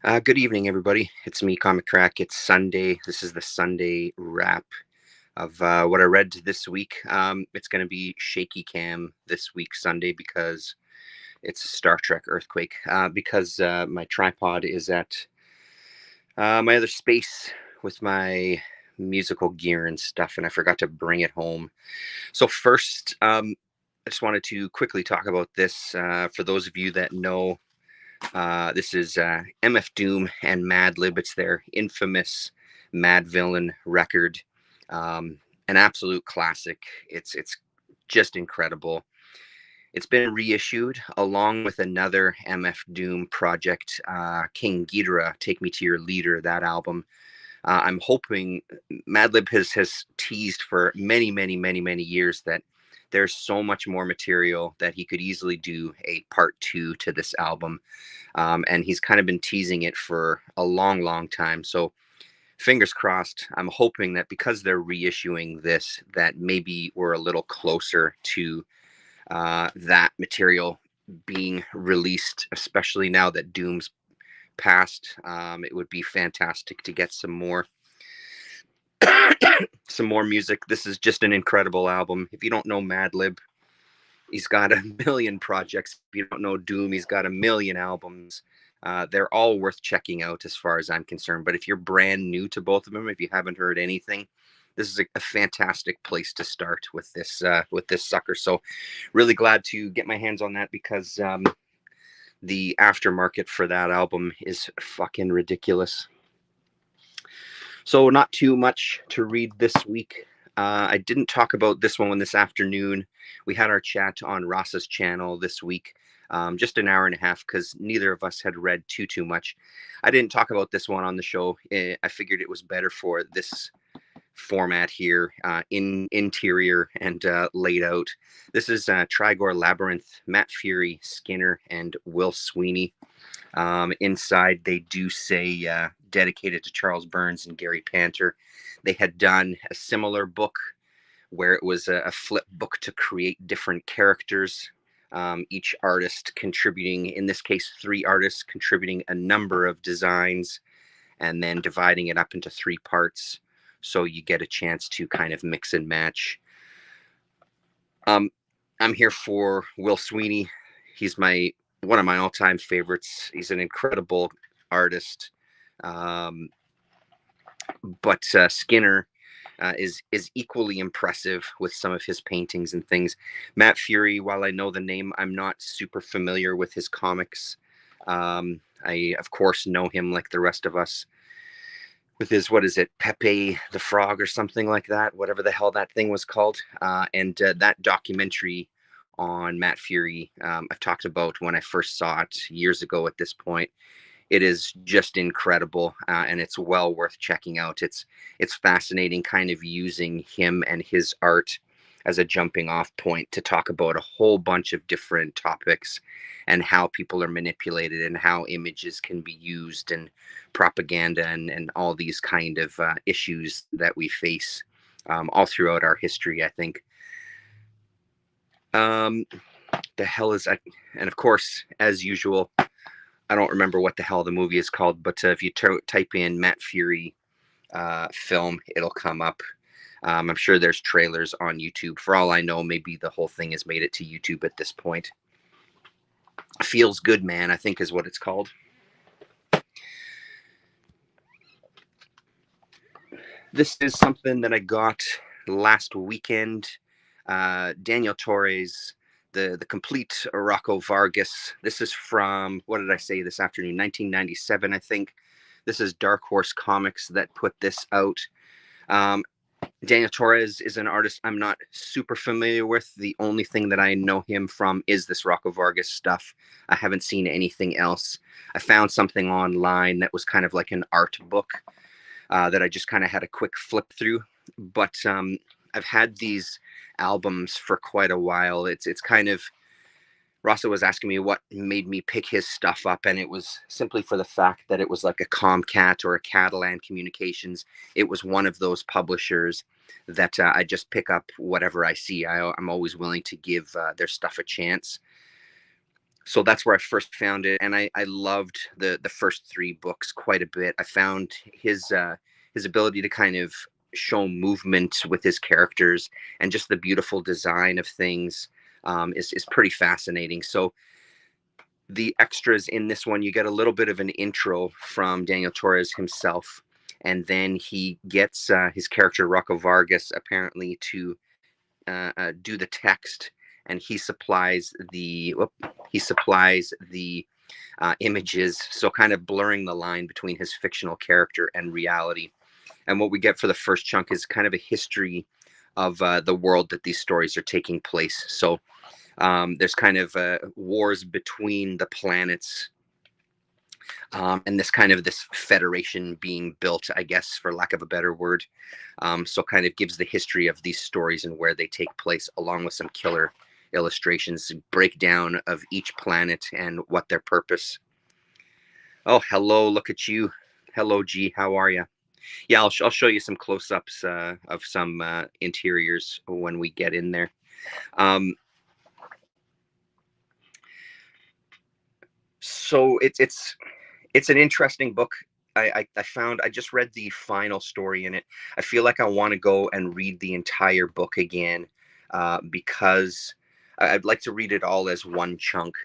Good evening, everybody. It's me, Comic Crack. It's Sunday. This is the Sunday wrap of what I read this week. It's going to be shaky cam this week, Sunday, because it's a Star Trek earthquake. Because my tripod is at my other space with my musical gear and stuff, and I forgot to bring it home. So, first, I just wanted to quickly talk about this. For those of you that know, this is MF Doom and Mad Lib. It's their infamous Mad Villain record, an absolute classic. It's just incredible. It's been reissued along with another MF Doom project, King Ghidorah, Take Me to Your Leader. That album. I'm hoping Madlib has teased for many years that there's so much more material that he could easily do a part two to this album, and he's kind of been teasing it for a long time. So fingers crossed. I'm hoping that because they're reissuing this, that maybe we're a little closer to that material being released, especially now that Doom's passed. It would be fantastic to get some more music. This is just an incredible album. If you don't know Madlib, he's got a million projects. If you don't know Doom, he's got a million albums. They're all worth checking out as far as I'm concerned. But if you're brand new to both of them, if you haven't heard anything, this is a fantastic place to start with this sucker. So really glad to get my hands on that because the aftermarket for that album is fucking ridiculous. So not too much to read this week. I didn't talk about this one this afternoon. We had our chat on Ross's channel this week, just an hour and a half, because neither of us had read too much. I didn't talk about this one on the show. I figured it was better for this format here, in interior and laid out. This is Trigor Labyrinth, Matt Fury, Skinner, and Will Sweeney. Inside, they do say dedicated to Charles Burns and Gary Panter. They had done a similar book where it was a flip book to create different characters. Each artist contributing, in this case, three artists contributing a number of designs and then dividing it up into three parts. So you get a chance to kind of mix and match. Um, I'm here for Will Sweeney. He's one of my all-time favorites. He's an incredible artist. Um, but Skinner is equally impressive with some of his paintings and things. Matt Fury, while I know the name, I'm not super familiar with his comics. I of course know him like the rest of us with his, what is it, Pepe the Frog or something like that, whatever the hell that thing was called. And that documentary on Matt Fury, I've talked about when I first saw it years ago at this point. It is just incredible, and it's well worth checking out. It's fascinating kind of using him and his art as a jumping off point to talk about a whole bunch of different topics and how people are manipulated and how images can be used and propaganda and all these kind of issues that we face all throughout our history, I think. Um, the hell is that? And of course, as usual, I don't remember what the hell the movie is called, but if you type in Matt Fury film, it'll come up. I'm sure there's trailers on YouTube. For all I know, maybe the whole thing has made it to YouTube at this point. Feels Good Man, I think is what it's called. This is something that I got last weekend. Daniel Torres, the complete Rocco Vargas. This is from, what did I say this afternoon? 1997, I think. This is Dark Horse Comics that put this out. Daniel Torres is an artist I'm not super familiar with. The only thing that I know him from is this Rocco Vargas stuff. I haven't seen anything else. I found something online that was kind of like an art book that I just kind of had a quick flip through. But I've had these albums for quite a while. It's kind of, Rossa was asking me what made me pick his stuff up, and it was simply for the fact that it was like a Comcat or a Catalan Communications. It was one of those publishers that I just pick up whatever I see. I'm always willing to give their stuff a chance. So that's where I first found it, and I loved the first three books quite a bit. I found his ability to kind of show movement with his characters and just the beautiful design of things is pretty fascinating. So the extras in this one, you get a little bit of an intro from Daniel Torres himself, and then he gets his character Rocco Vargas apparently to do the text, and he supplies the images, so kind of blurring the line between his fictional character and reality. And what we get for the first chunk is kind of a history of the world that these stories are taking place. So there's kind of wars between the planets, and this federation being built, I guess, for lack of a better word. So kind of gives the history of these stories and where they take place, along with some killer illustrations, breakdown of each planet and what their purpose. Oh, hello, look at you. Hello, G, how are you? Yeah, I'll show you some close-ups of some interiors when we get in there. Um, so it's an interesting book. I found I just read the final story in it. I feel like I want to go and read the entire book again because I'd like to read it all as one chunk.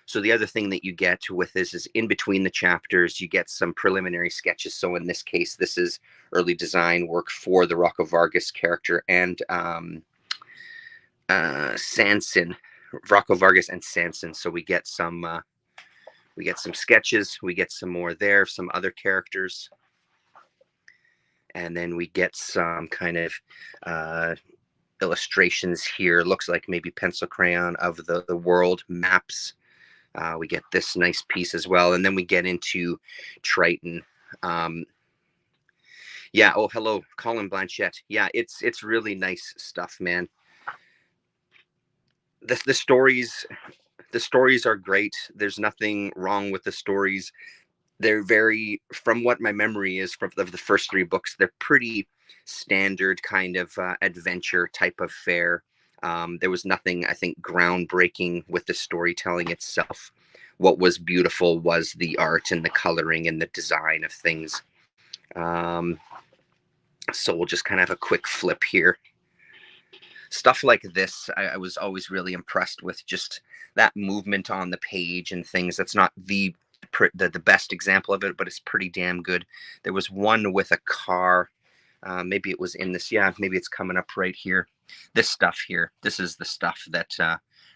So the other thing that you get with this is in between the chapters, you get some preliminary sketches. So in this case, this is early design work for the Rocco Vargas character and Sanson, Rocco Vargas and Sanson. So we get some sketches, we get some more there, some other characters, and then we get some kind of illustrations here. Looks like maybe pencil crayon of the world maps. We get this nice piece as well, and then we get into Triton. Um, yeah. Oh, hello, Colin Blanchette. Yeah, it's really nice stuff, man. The stories the stories are great. There's nothing wrong with the stories. They're very, from what my memory is from the first three books, they're pretty standard kind of adventure type of fare. There was nothing, I think, groundbreaking with the storytelling itself. What was beautiful was the art and the coloring and the design of things. Um, so we'll just kind of have a quick flip here. Stuff like this, I was always really impressed with, just that movement on the page and things. That's not the best example of it, but it's pretty damn good. There was one with a car. Maybe it was in this. Yeah, maybe it's coming up right here. This stuff here. This is the stuff that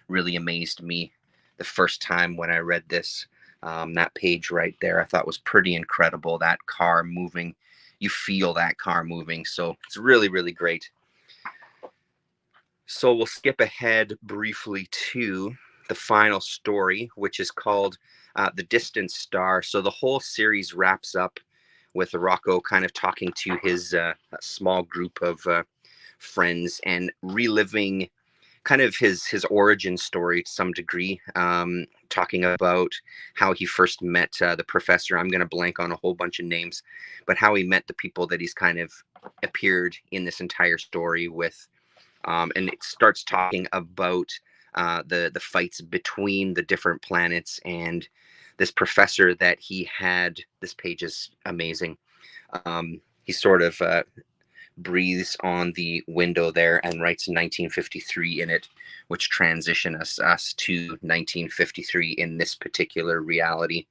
really amazed me the first time when I read this. That page right there, I thought was pretty incredible. That car moving, you feel that car moving. So it's really, really great. So we'll skip ahead briefly to the final story, which is called The Distant Star. So the whole series wraps up with Rocco kind of talking to his small group of friends and reliving kind of his origin story to some degree, talking about how he first met the professor. I'm going to blank on a whole bunch of names, but how he met the people that he's kind of appeared in this entire story with. And it starts talking about the fights between the different planets and this professor that he had. This page is amazing. He sort of breathes on the window there and writes 1953 in it, which transition us to 1953 in this particular reality.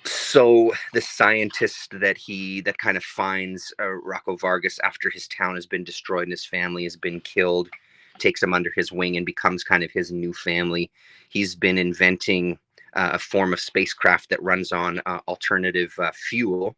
So the scientist that kind of finds Rocco Vargas after his town has been destroyed and his family has been killed, takes him under his wing and becomes kind of his new family. He's been inventing a form of spacecraft that runs on alternative fuel,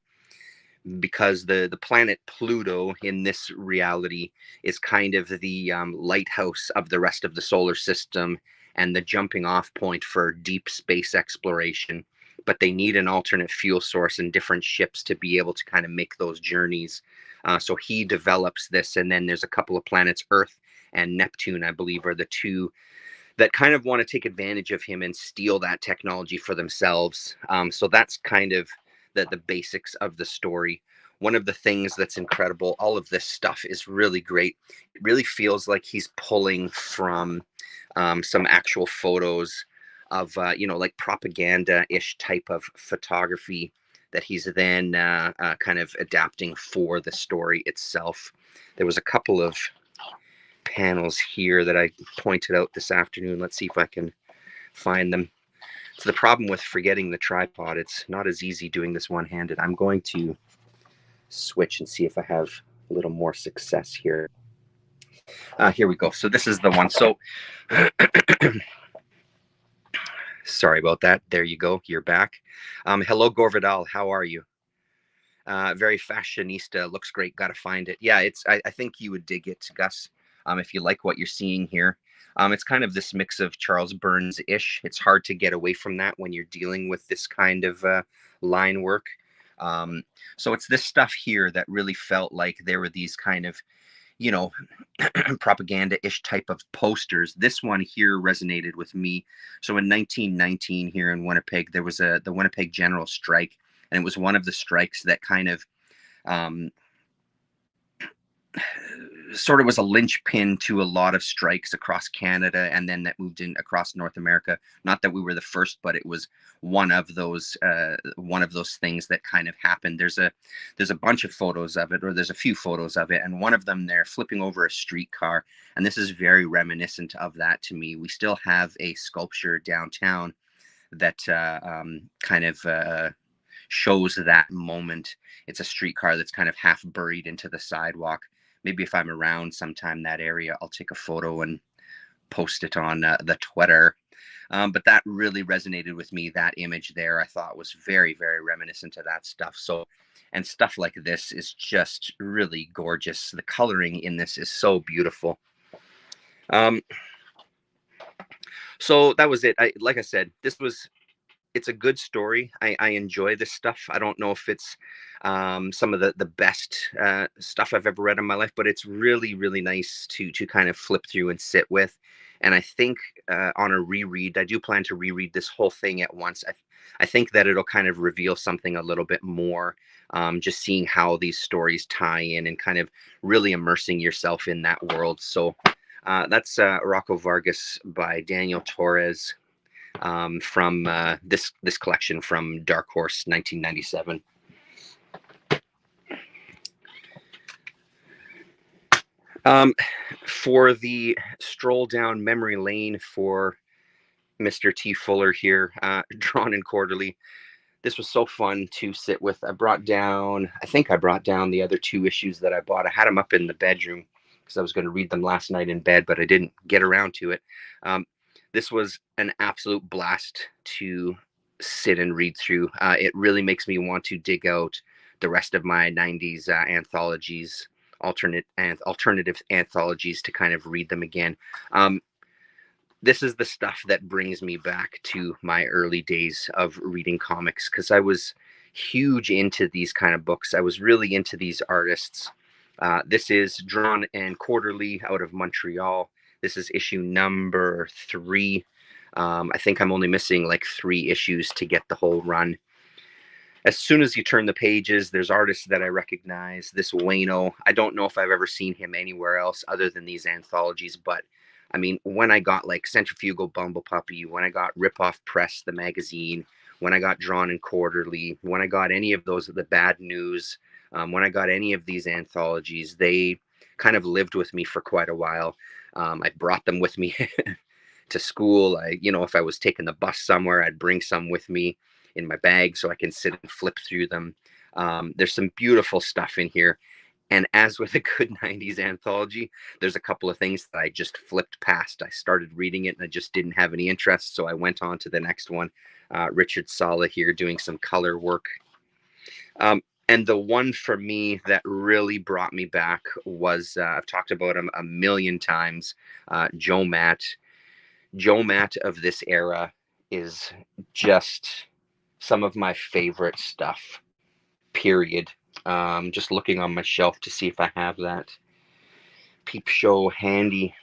because the planet Pluto in this reality is kind of the lighthouse of the rest of the solar system and the jumping off point for deep space exploration. But they need an alternate fuel source and different ships to be able to kind of make those journeys. So he develops this, and then there's a couple of planets, Earth and Neptune, I believe, are the two that kind of want to take advantage of him and steal that technology for themselves. So that's kind of the basics of the story. One of the things that's incredible, all of this stuff is really great. It really feels like he's pulling from some actual photos of like propaganda-ish type of photography that he's then kind of adapting for the story itself. There was a couple of panels here that I pointed out this afternoon. Let's see if I can find them. So the problem with forgetting the tripod, it's not as easy doing this one-handed. I'm going to switch and see if I have a little more success here. Here we go. So this is the one. So sorry about that. There you go. You're back. Hello, Gorvidal. How are you? Very fashionista. Looks great. Got to find it. Yeah, I think you would dig it, Gus, if you like what you're seeing here. It's kind of this mix of Charles Burns-ish. It's hard to get away from that when you're dealing with this kind of line work. So it's this stuff here that really felt like there were these kind of, propaganda-ish type of posters. This one here resonated with me. So in 1919 here in Winnipeg, there was the Winnipeg General Strike, and it was one of the strikes that kind of sort of was a linchpin to a lot of strikes across Canada, and then that moved in across North America. Not that we were the first, but it was one of those things that kind of happened. There's a bunch of photos of it, or there's a few photos of it, and one of them they're flipping over a streetcar, and this is very reminiscent of that to me. We still have a sculpture downtown that kind of shows that moment. It's a streetcar that's kind of half buried into the sidewalk. Maybe if I'm around sometime that area, I'll take a photo and post it on the Twitter. But that really resonated with me. That image there, I thought was very, very reminiscent of that stuff. So, and stuff like this is just really gorgeous. The coloring in this is so beautiful. So that was it. Like I said, it's a good story. I enjoy this stuff. I don't know if it's some of the best stuff I've ever read in my life, but it's really, really nice to kind of flip through and sit with. And I think on a reread, I do plan to reread this whole thing at once. I think that it'll kind of reveal something a little bit more, just seeing how these stories tie in and kind of really immersing yourself in that world. So that's Rocco Vargas by Daniel Torres. From this collection from Dark Horse 1997. For the stroll down memory lane for Mr. T. Fuller here, Drawn and Quarterly. This was so fun to sit with. I think I brought down the other two issues that I bought. I had them up in the bedroom because I was going to read them last night in bed, but I didn't get around to it. This was an absolute blast to sit and read through. It really makes me want to dig out the rest of my 90s anthologies, alternative anthologies, to kind of read them again. This is the stuff that brings me back to my early days of reading comics, because I was huge into these kind of books. I was really into these artists. This is Drawn and Quarterly out of Montreal. This is issue number 3. I think I'm only missing like 3 issues to get the whole run. As soon as you turn the pages, there's artists that I recognize. This Wayno, I don't know if I've ever seen him anywhere else other than these anthologies, but I mean, when I got like Centrifugal Bumblepuppy, when I got Rip Off Press, the magazine, when I got Drawn and Quarterly, when I got any of those, the Bad News, when I got any of these anthologies, they kind of lived with me for quite a while. I brought them with me to school. If I was taking the bus somewhere, I'd bring some with me in my bag so I can sit and flip through them. There's some beautiful stuff in here. And as with a good 90s anthology, there's a couple of things that I just flipped past. I started reading it and I just didn't have any interest, so I went on to the next one. Richard Sala here doing some color work. And the one for me that really brought me back was, I've talked about him a million times, Joe Matt. Joe Matt of this era is just some of my favorite stuff, period. Just looking on my shelf to see if I have that Peep Show handy.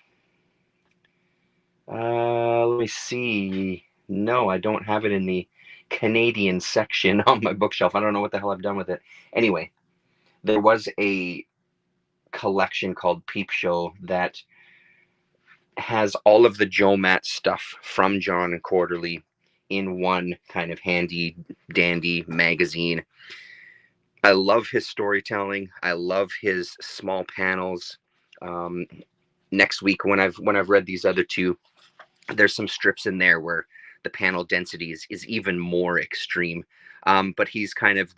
Let me see. No, I don't have it in the Canadian section on my bookshelf. I don't know what the hell I've done with it. Anyway, there was a collection called Peep Show that has all of the Joe Matt stuff from John and Quarterly in one kind of handy dandy magazine. I love his storytelling. I love his small panels. Um, Next week, when I've read these other two, there's some strips in there where the panel density is even more extreme. But he's kind of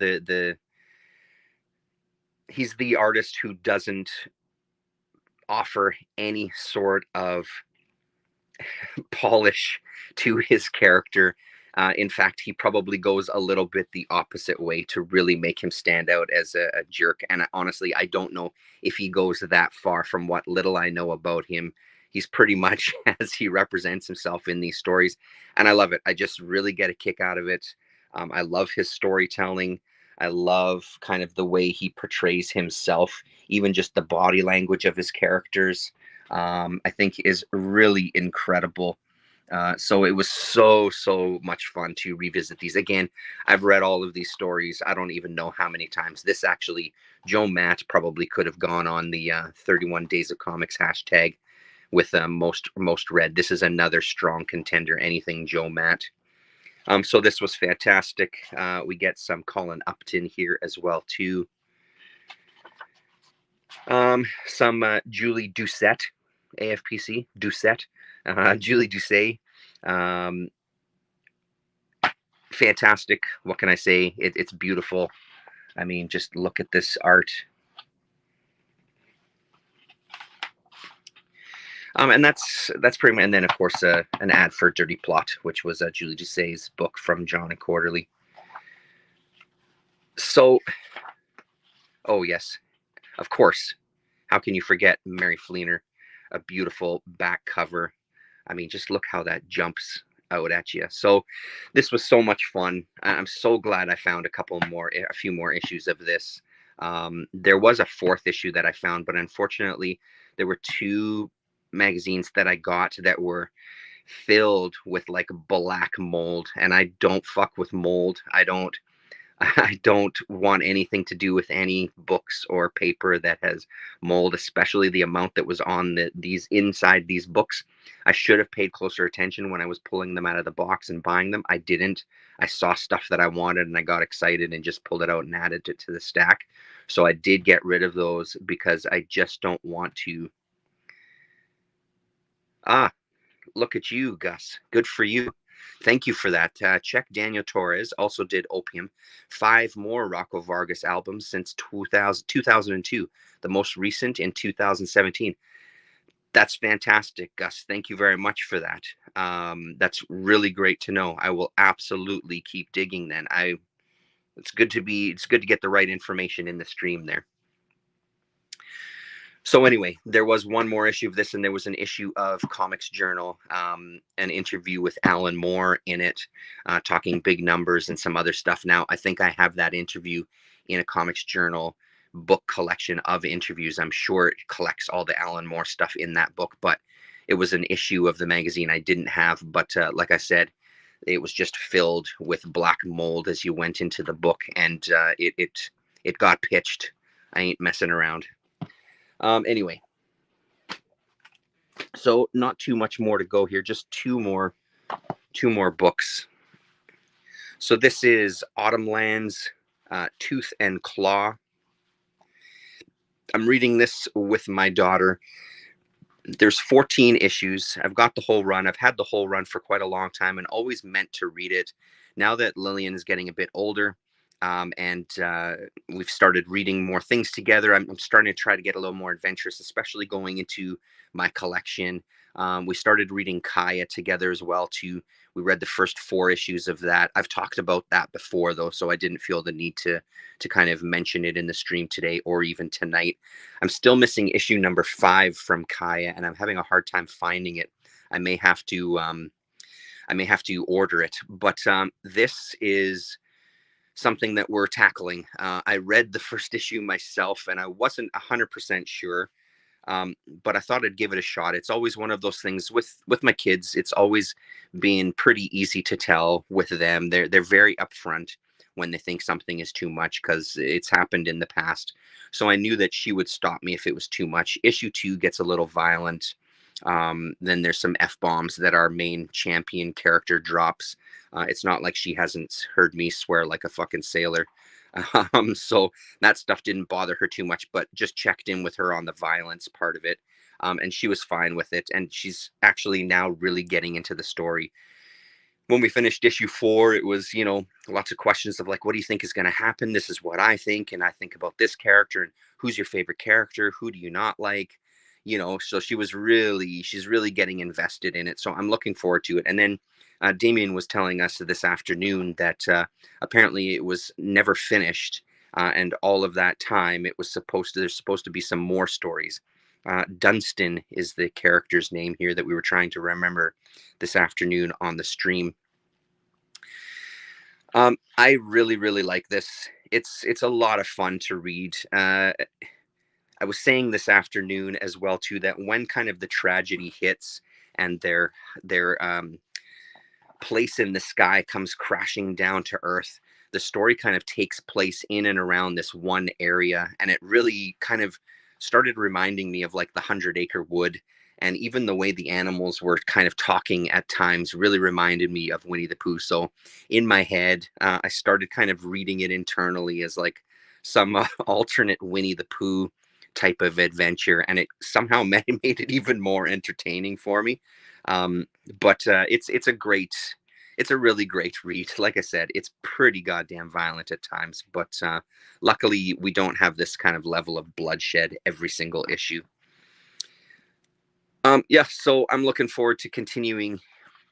he's the artist who doesn't offer any sort of polish to his character. In fact, he probably goes a little bit the opposite way to really make him stand out as a jerk. And honestly, I don't know if he goes that far. From what little I know about him, he's pretty much as he represents himself in these stories. And I love it. I just really get a kick out of it. I love his storytelling. I love kind of the way he portrays himself, even just the body language of his characters. I think is really incredible. So it was so much fun to revisit these again. I've read all of these stories. I don't even know how many times. This actually, Joe Matt probably could have gone on the 31 Days of Comics hashtag with most read. This is another strong contender. Anything Joe Matt. So this was fantastic. We get some Colin Upton here as well too. Some Julie Doucette, AFPC Doucette, Julie Doucet. Um, Fantastic. What can I say? It's beautiful. I mean, just look at this art. And that's pretty much. And then of course an ad for Dirty Plot, which was Julie Doucet's book from John and Quarterly. So, oh yes, of course. How can you forget Mary Fleener? A beautiful back cover. I mean, just look how that jumps out at you. So this was so much fun. I'm so glad I found a few more issues of this. There was a fourth issue that I found, but unfortunately, there were two magazines that I got that were filled with like black mold, and I don't fuck with mold. I don't want anything to do with any books or paper that has mold, especially the amount that was on these inside these books. I should have paid closer attention when I was pulling them out of the box and buying them. I didn't. I saw stuff that I wanted and I got excited and just pulled it out and added it to the stack. So I did get rid of those because I just don't want to. Ah, look at you, Gus. Good for you. Thank you for that. Check Daniel Torres also did Opium. 5 more Rocco Vargas albums since 2002, the most recent in 2017. That's fantastic, Gus. Thank you very much for that. That's really great to know. I will absolutely keep digging then. It's good to get the right information in the stream there. So anyway, there was one more issue of this, and there was an issue of Comics Journal, an interview with Alan Moore in it, talking big numbers and some other stuff. Now, I think I have that interview in a Comics Journal book collection of interviews. I'm sure it collects all the Alan Moore stuff in that book, but it was an issue of the magazine I didn't have. But like I said, it was just filled with black mold as you went into the book, and it got pitched. I ain't messing around. Anyway, so not too much more to go here, just two more books. So this is Autumnland's Tooth and Claw. I'm reading this with my daughter. There's 14 issues. I've got the whole run. I've had the whole run for quite a long time and always meant to read it. Now that Lillian is getting a bit older, and we've started reading more things together, I'm starting to try to get a little more adventurous, especially going into my collection. We started reading Kaya together as well too. We read the first 4 issues of that. I've talked about that before though, so I didn't feel the need to kind of mention it in the stream today or even tonight. I'm still missing issue number 5 from Kaya, and I'm having a hard time finding it. I may have to order it, but this is something that we're tackling. I read the first issue myself, and I wasn't 100% sure, but I thought I'd give it a shot. It's always one of those things with my kids. It's always been pretty easy to tell with them. They're very upfront when they think something is too much because it's happened in the past. So I knew that she would stop me if it was too much. Issue 2 gets a little violent. Then there's some F-bombs that our main champion character drops. It's not like she hasn't heard me swear like a fucking sailor. So that stuff didn't bother her too much, but just checked in with her on the violence part of it. And she was fine with it. And she's actually now really getting into the story. When we finished issue 4, it was, lots of questions of like, what do you think is going to happen? This is what I think. And I think about this character, and who's your favorite character? Who do you not like? So she's really getting invested in it. So I'm looking forward to it. And then Damien was telling us this afternoon that apparently it was never finished. And all of that time there's supposed to be some more stories. Dunstan is the character's name here that we were trying to remember this afternoon on the stream. I really, really like this. It's a lot of fun to read. I was saying this afternoon as well too that when kind of the tragedy hits and their place in the sky comes crashing down to earth, the story kind of takes place in and around this one area, and it really kind of started reminding me of like the 100-Acre Wood, and even the way the animals were kind of talking at times really reminded me of Winnie the Pooh. So in my head, I started kind of reading it internally as like some alternate Winnie the Pooh type of adventure, and it somehow made it even more entertaining for me. But it's a really great read. Like I said, it's pretty goddamn violent at times, but luckily we don't have this kind of level of bloodshed every single issue. Yeah, so I'm looking forward to continuing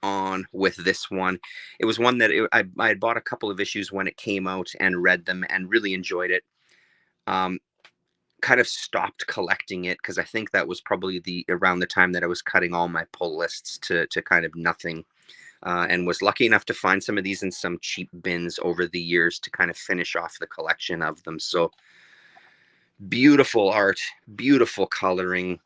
on with this one. It was one that I had bought a couple of issues when it came out and read them and really enjoyed it. Kind of stopped collecting it because I think that was probably around the time that I was cutting all my pull lists to kind of nothing, and was lucky enough to find some of these in some cheap bins over the years to kind of finish off the collection of them. So beautiful art, beautiful coloring,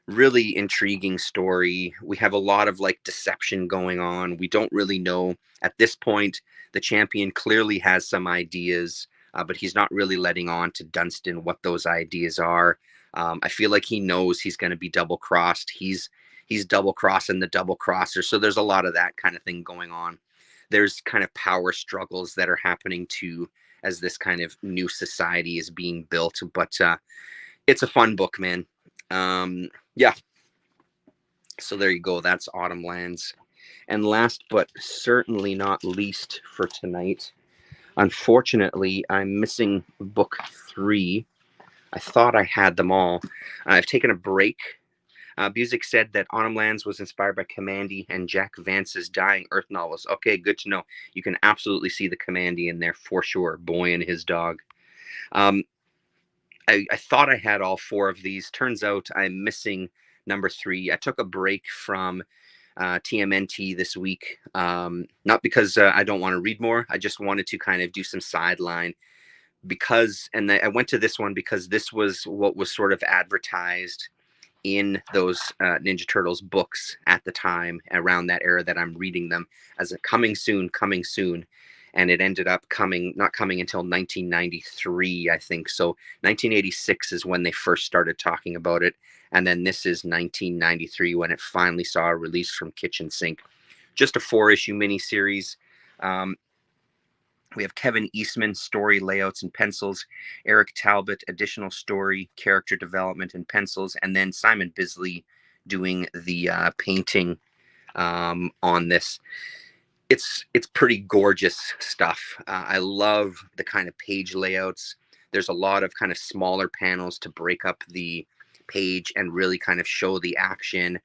really intriguing story. We have a lot of like deception going on. We don't really know at this point. The champion clearly has some ideas, but he's not really letting on to Dunstan what those ideas are. I feel like he knows he's going to be double crossed. He's double crossing the double crosser. So there's a lot of that kind of thing going on. There's kind of power struggles that are happening too as this kind of new society is being built. But it's a fun book, man. Yeah. So there you go. That's Autumn Lands. And last but certainly not least for tonight, unfortunately, I'm missing book 3. I thought I had them all. I've taken a break. Busiek said that Autumn Lands was inspired by Kamandi and Jack Vance's Dying Earth novels. Okay, good to know. You can absolutely see the Kamandi in there for sure. Boy and his dog. I thought I had all 4 of these. Turns out I'm missing number 3. I took a break from TMNT this week, not because I don't want to read more. I just wanted to kind of do some sideline and I went to this one because this was what was sort of advertised in those Ninja Turtles books at the time, around that era that I'm reading them, as a coming soon. And it ended up not coming until 1993, I think. So 1986 is when they first started talking about it. And then this is 1993 when it finally saw a release from Kitchen Sink. Just a 4-issue miniseries. We have Kevin Eastman, story layouts and pencils, Eric Talbot, additional story, character development and pencils, and then Simon Bisley doing the painting on this. It's pretty gorgeous stuff. I love the kind of page layouts. There's a lot of kind of smaller panels to break up the page and really kind of show the action.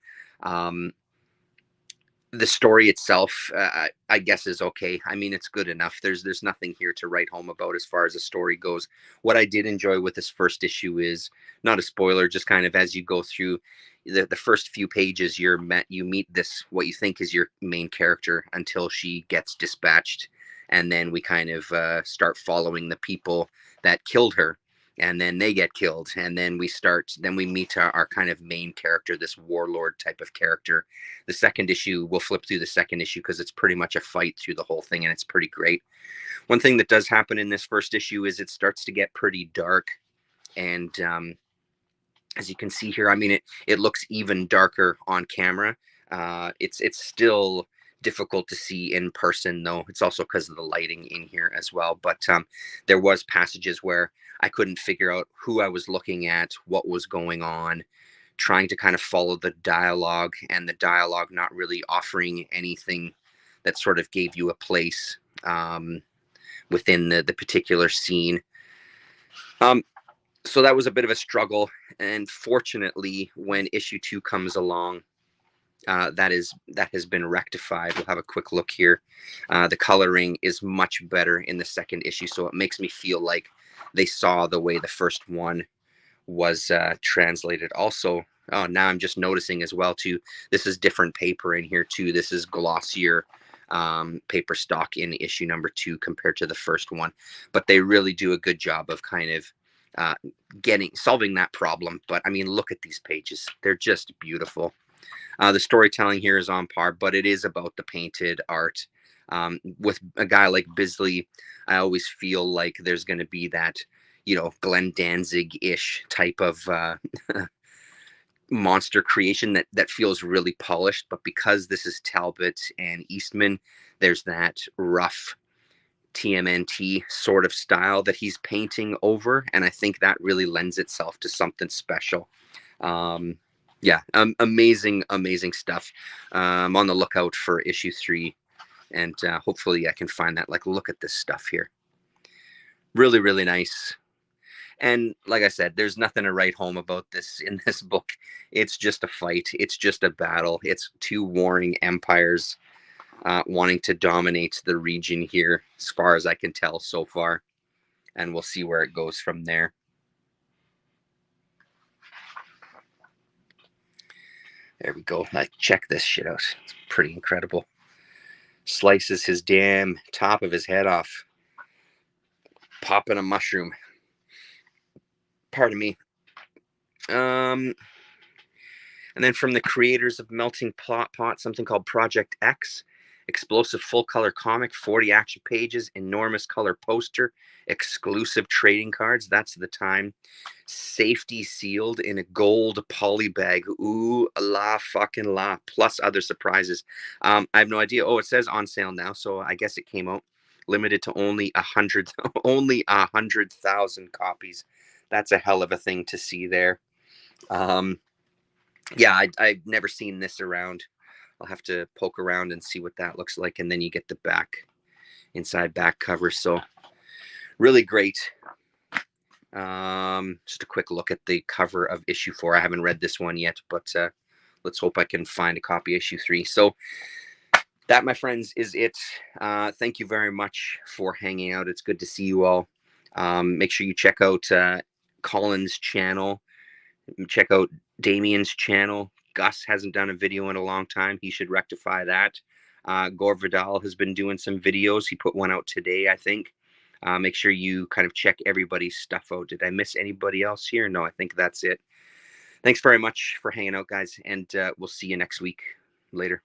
The story itself, I guess, is okay. I mean, it's good enough. There's nothing here to write home about as far as the story goes. What I did enjoy with this first issue is, not a spoiler, just kind of as you go through the first few pages, you meet this, what you think is your main character, until she gets dispatched. And then we kind of start following the people that killed her, and then they get killed, and then we meet our kind of main character, this warlord type of character. The second issue, we'll flip through the second issue because it's pretty much a fight through the whole thing, and it's pretty great. One thing that does happen in this first issue is it starts to get pretty dark, and as you can see here, I mean, it looks even darker on camera. It's still difficult to see in person, though. It's also because of the lighting in here as well. But there was passages where I couldn't figure out who I was looking at, what was going on, trying to kind of follow the dialogue, and the dialogue not really offering anything that sort of gave you a place within the particular scene. So that was a bit of a struggle, and fortunately, when issue 2 comes along, that has been rectified. We'll have a quick look here. The coloring is much better in the second issue, so it makes me feel like they saw the way the first one was translated. Also, now I'm just noticing as well too, this is different paper in here too. This is glossier paper stock in issue number 2 compared to the first one, but they really do a good job of kind of solving that problem. But I mean, look at these pages. They're just beautiful. The storytelling here is on par, but it is about the painted art. With a guy like Bisley, I always feel like there's going to be that, Glenn Danzig-ish type of monster creation that feels really polished. But because this is Talbot and Eastman, there's that rough TMNT sort of style that he's painting over, and I think that really lends itself to something special. Yeah, amazing stuff. I'm on the lookout for issue 3, and hopefully I can find that. Like, look at this stuff here. Really, really nice. And like I said, there's nothing to write home about this in this book. It's just a fight. It's just a battle. It's 2 warring empires wanting to dominate the region here, as far as I can tell so far. And we'll see where it goes from there. There we go. Like, check this shit out. It's pretty incredible. Slices his damn top of his head off. Popping a mushroom. Pardon me. And then from the creators of Melting Pot, something called Project X. Explosive full color comic, 40 action pages, enormous color poster, exclusive trading cards. That's the time. Safety sealed in a gold poly bag. Ooh la fucking la. Plus other surprises. I have no idea. Oh, it says on sale now, so I guess it came out. Limited to only 100,000 copies. That's a hell of a thing to see there. Yeah, I've never seen this around. I'll have to poke around and see what that looks like. And then you get the inside back cover. So really great. Just a quick look at the cover of issue 4. I haven't read this one yet, but let's hope I can find a copy of issue 3. So that, my friends, is it. Thank you very much for hanging out. It's good to see you all. Make sure you check out Colin's channel. Check out Damien's channel. Gus hasn't done a video in a long time. He should rectify that. Gore Vidal has been doing some videos. He put one out today, I think. Make sure you kind of check everybody's stuff out. Did I miss anybody else here? No, I think that's it. Thanks very much for hanging out, guys, and we'll see you next week. Later.